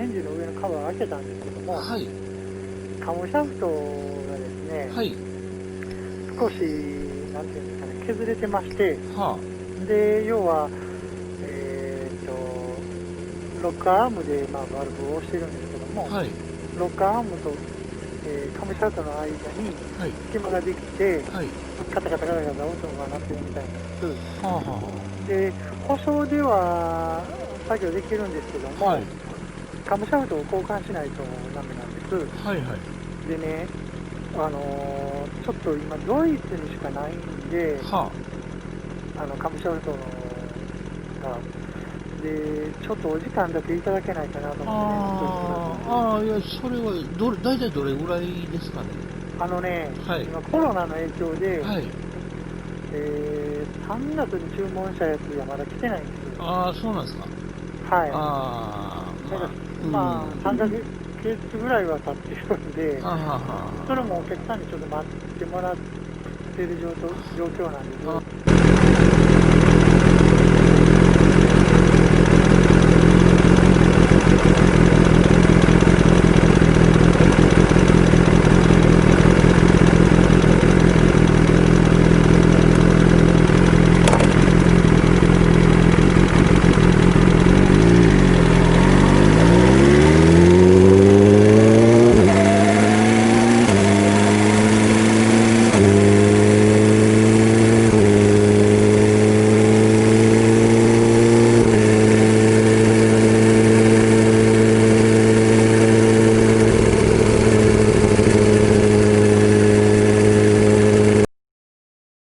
ンジの上のカバーを開けたんですけども、はい。カムシャフトがですね、はい。少し、なんていうんですかね、削れてまして、はで、要は、ロッカーアームで、バルブを押してるんですけども、あ。はい。ロッカーアームと、カムシャフトの間にはい。隙間ができて、はい。カタカタカタカタ音が鳴ってるみたいなんです。はあはで、故障では作業できるんですけどあ。はも、い。カムシャフトを交換しないとダメなんです。はいはい。でね、ちょっと今ドイツにしかないんで、はカムシャフトが、で、ちょっとお時間だけいただけないかなとあ。思って連絡してたんああ、いや、それは、大体どれぐらいですかね。です。はい。今コロナの影響で、はい。3月に注文したやつがまだ来てないんです。ああ、そうなんですか。はい。ああ、だかまあ、ら、3ヶ月ぐらいは経ってるんで、はあ、はあ、それもお客さんにちょっと待ってもらってる状況なんです。はあ。